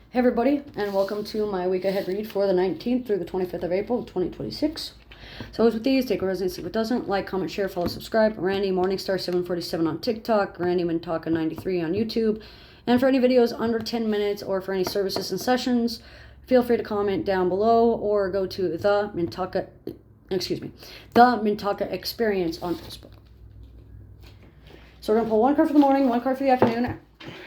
Hey everybody, and welcome to my week ahead read for the 19th through the 25th of April, 2026. So as with these, take what resonates, if it doesn't, like, comment, share, follow, subscribe. Randy Morningstar 747 on TikTok, Randy Mintaka 93 on YouTube. And for any videos under 10 minutes or for any services and sessions, feel free to comment down below or go to the Mintaka Experience on Facebook. So we're going to pull one card for the morning, one card for the afternoon,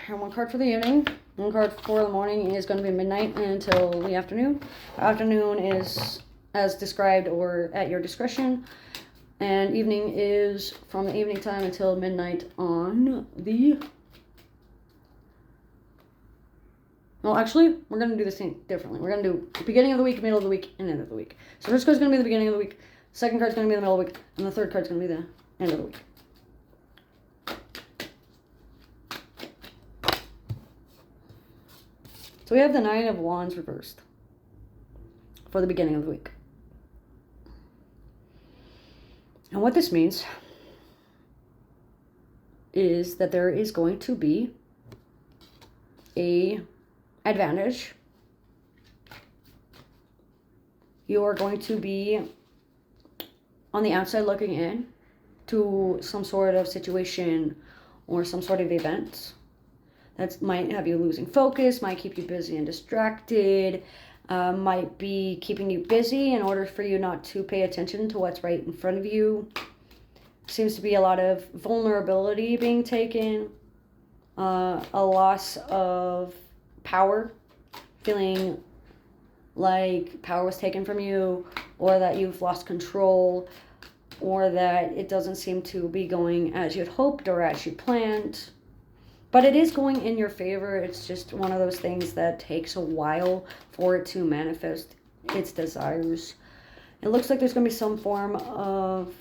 and one card for the evening. One card for the morning is going to be midnight until the afternoon. Afternoon is as described or at your discretion. And evening is from the evening time until midnight on the... Well, actually, we're going to do this thing differently. We're going to do beginning of the week, middle of the week, and end of the week. So first card's going to be the beginning of the week. Second card's going to be the middle of the week. And the third card's going to be the end of the week. So we have the Nine of Wands reversed for the beginning of the week. And what this means is that there is going to be a advantage. You are going to be on the outside looking in to some sort of situation or some sort of event. That might have you losing focus, might keep you busy and distracted, might be keeping you busy in order for you not to pay attention to what's right in front of you. Seems to be a lot of vulnerability being taken, a loss of power, feeling like power was taken from you, or that you've lost control, or that it doesn't seem to be going as you'd hoped or as you planned. But it is going in your favor. It's just one of those things that takes a while for it to manifest its desires. It looks like there's going to be some form of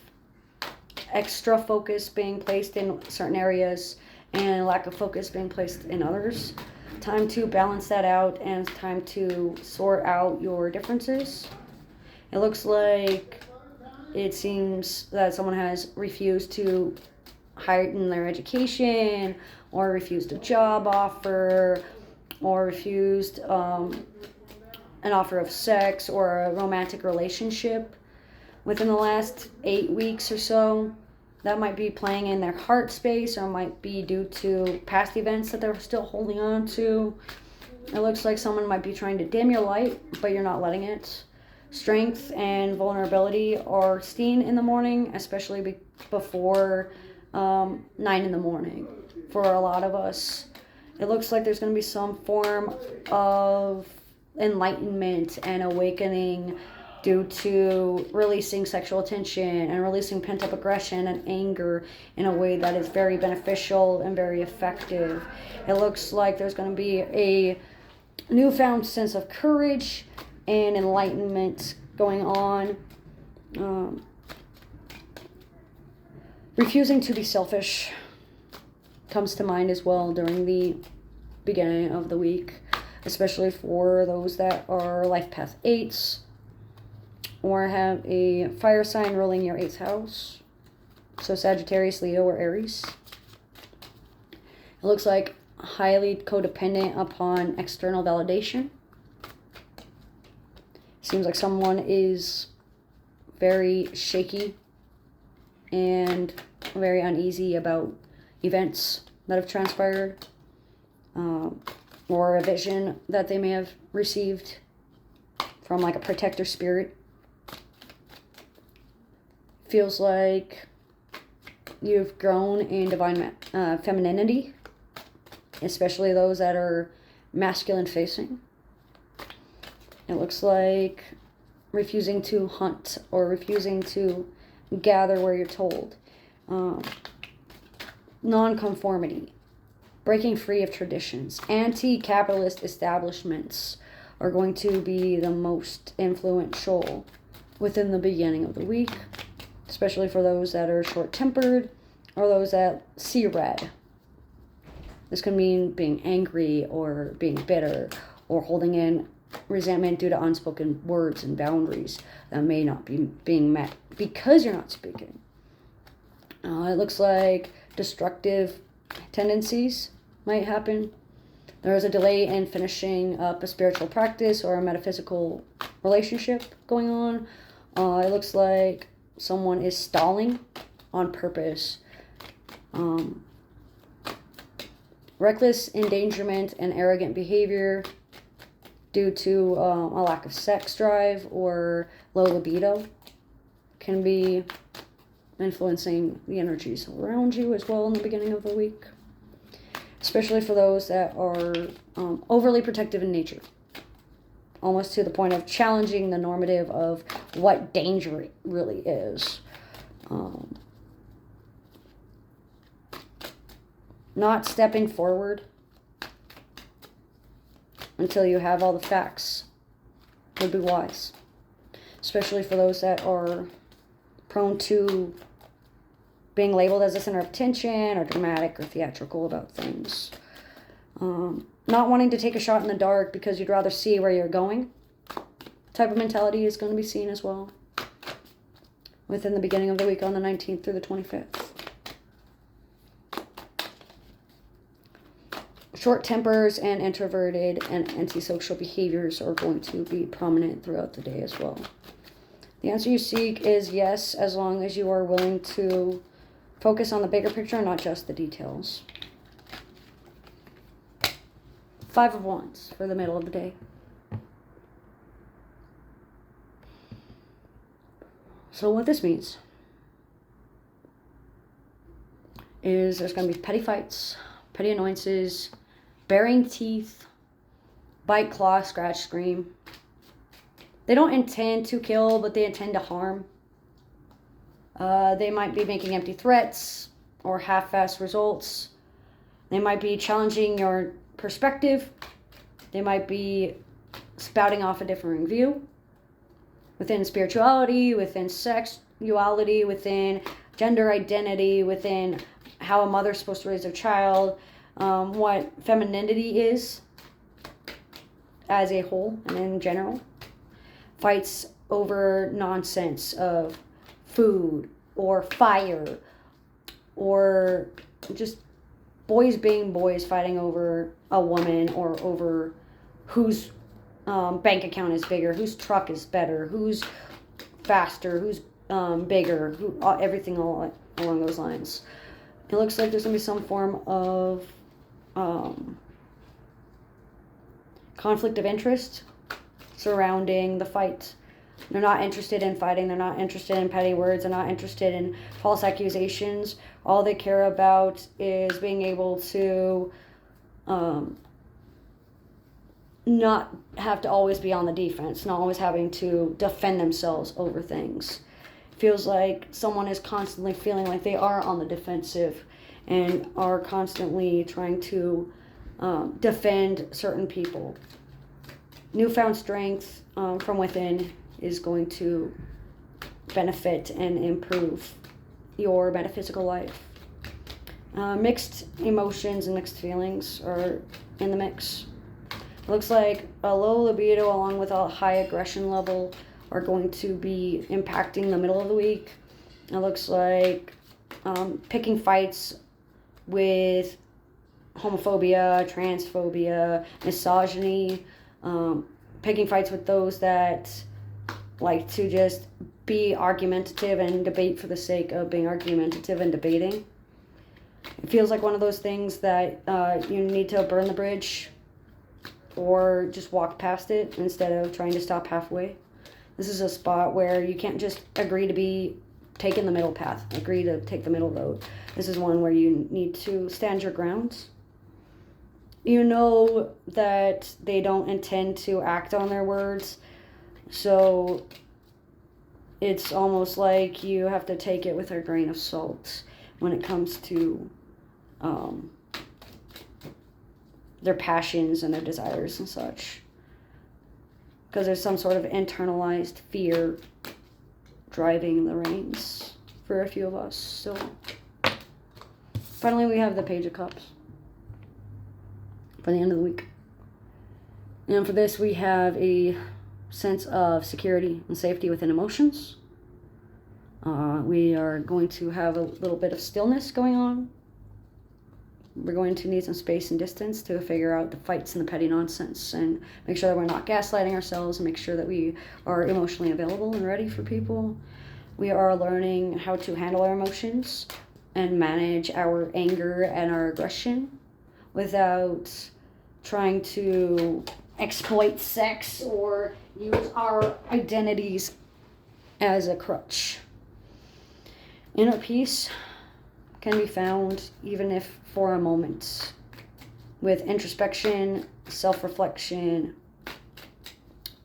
extra focus being placed in certain areas and lack of focus being placed in others. Time to balance that out and time to sort out your differences. It looks like it seems that someone has refused to heighten their education, or refused a job offer, or refused an offer of sex or a romantic relationship within the last 8 weeks or so. That might be playing in their heart space, or might be due to past events that they're still holding on to. It looks like someone might be trying to dim your light, but you're not letting it. Strength and vulnerability are seen in the morning, especially before 9 in the morning. For a lot of us, it looks like there's going to be some form of enlightenment and awakening due to releasing sexual tension and releasing pent-up aggression and anger in a way that is very beneficial and very effective. It looks like there's going to be a newfound sense of courage and enlightenment going on. Refusing to be selfish comes to mind as well during the beginning of the week, especially for those that are life path 8s or have a fire sign ruling your 8th house. So Sagittarius, Leo, or Aries. It looks like highly codependent upon external validation. Seems like someone is very shaky and very uneasy about events that have transpired, or a vision that they may have received from like a protector spirit. Feels like you've grown in divine femininity, especially those that are masculine facing. It looks like refusing to hunt or refusing to gather where you're told. Non-conformity, breaking free of traditions. Anti-capitalist establishments are going to be the most influential within the beginning of the week, especially for those that are short-tempered or those that see red. This can mean being angry or being bitter or holding in resentment due to unspoken words and boundaries that may not be being met because you're not speaking. It looks like destructive tendencies might happen. There is a delay in finishing up a spiritual practice or a metaphysical relationship going on. It looks like someone is stalling on purpose. Reckless endangerment and arrogant behavior due to a lack of sex drive or low libido can be influencing the energies around you as well in the beginning of the week, especially for those that are overly protective in nature, almost to the point of challenging the normative of what danger really is. Not stepping forward until you have all the facts would be wise, especially for those that are prone to being labeled as a center of attention or dramatic or theatrical about things. Not wanting to take a shot in the dark because you'd rather see where you're going type of mentality is going to be seen as well within the beginning of the week on the 19th through the 25th. Short tempers and introverted and antisocial behaviors are going to be prominent throughout the day as well. The answer you seek is yes, as long as you are willing to focus on the bigger picture and not just the details. 5 of Wands for the middle of the day. So what this means is there's going to be petty fights, petty annoyances, baring teeth, bite, claw, scratch, scream. They don't intend to kill, but they intend to harm. They might be making empty threats or half-assed results. They might be challenging your perspective. They might be spouting off a differing view within spirituality, within sexuality, within gender identity, within how a mother's supposed to raise their child, what femininity is as a whole and in general. Fights over nonsense of food or fire or just boys being boys fighting over a woman or over whose bank account is bigger, whose truck is better, who's faster, who's bigger, everything along those lines. It looks like there's going to be some form of conflict of interest surrounding the fight. They're not interested in fighting. They're not interested in petty words. They're not interested in false accusations. All they care about is being able to not have to always be on the defense, not always having to defend themselves over things. Feels like someone is constantly feeling like they are on the defensive and are constantly trying to defend certain people. Newfound strength from within is going to benefit and improve your metaphysical life. Mixed emotions and mixed feelings are in the mix. It looks like a low libido along with a high aggression level are going to be impacting the middle of the week. It looks like picking fights with homophobia, transphobia, misogyny, picking fights with those that like to just be argumentative and debate for the sake of being argumentative and debating. It feels like one of those things that you need to burn the bridge or just walk past it instead of trying to stop halfway. This is a spot where you can't just agree to be taking the middle path, agree to take the middle road. This is one where you need to stand your ground. You know that they don't intend to act on their words, so it's almost like you have to take it with a grain of salt when it comes to their passions and their desires and such. Because there's some sort of internalized fear driving the reins for a few of us. So finally we have the Page of Cups for the end of the week. And for this we have a sense of security and safety within emotions. We are going to have a little bit of stillness going on we're going to need some space and distance to figure out the fights and the petty nonsense and make sure that we're not gaslighting ourselves and make sure that we are emotionally available and ready for people. We are learning how to handle our emotions and manage our anger and our aggression without trying to exploit sex or use our identities as a crutch. Inner peace can be found even if for a moment with introspection, self-reflection,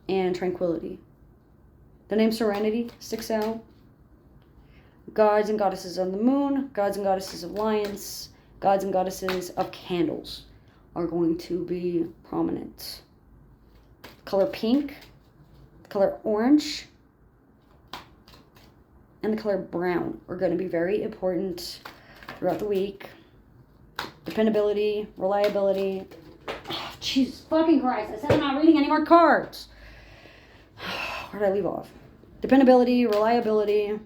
and tranquility. The name Serenity sticks out. Gods and goddesses of the moon, gods and goddesses of lions, gods and goddesses of candles are going to be prominent. Color pink, color orange, and the color brown are going to be very important throughout the week. Dependability, reliability. Oh, Jesus fucking Christ, I said I'm not reading any more cards. Where did I leave off? Dependability, reliability.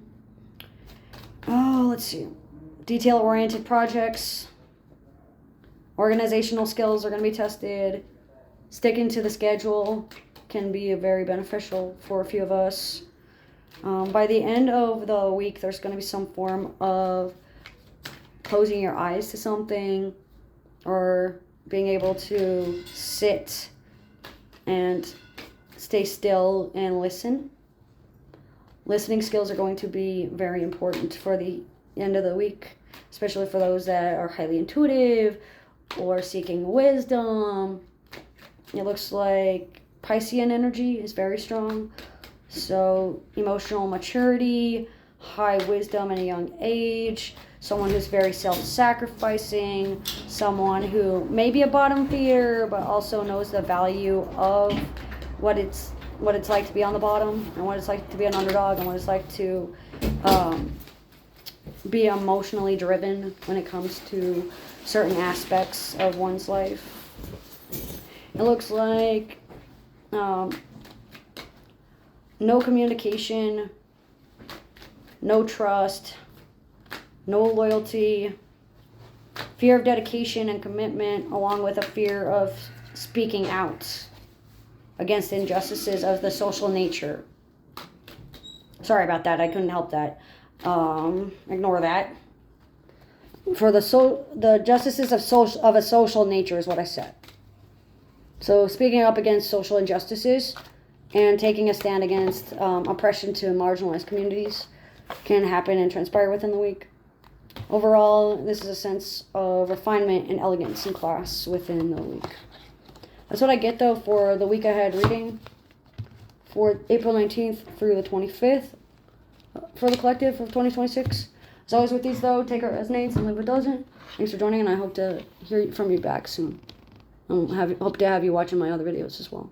Oh, let's see. Detail-oriented projects. Organizational skills are going to be tested. Sticking to the schedule can be very beneficial for a few of us. By the end of the week, there's going to be some form of closing your eyes to something or being able to sit and stay still and listen. Listening skills are going to be very important for the end of the week, especially for those that are highly intuitive or seeking wisdom. It looks like Piscean energy is very strong. So emotional maturity, high wisdom at a young age, someone who's very self-sacrificing, someone who may be a bottom feeder but also knows the value of what it's like to be on the bottom and what it's like to be an underdog and what it's like to be emotionally driven when it comes to certain aspects of one's life. It looks like no communication, no trust, no loyalty, fear of dedication and commitment, along with a fear of speaking out against injustices of the social nature. Sorry about that, I couldn't help that. Ignore that. For the justices of a social nature is what I said. So speaking up against social injustices and taking a stand against oppression to marginalized communities can happen and transpire within the week. Overall, this is a sense of refinement and elegance in class within the week. That's what I get, though, for the week ahead reading for April 19th through the 25th for the collective of 2026. As always with these, though, take what resonates and leave what doesn't. Thanks for joining, and I hope to hear from you back soon. Hope to have you watching my other videos as well.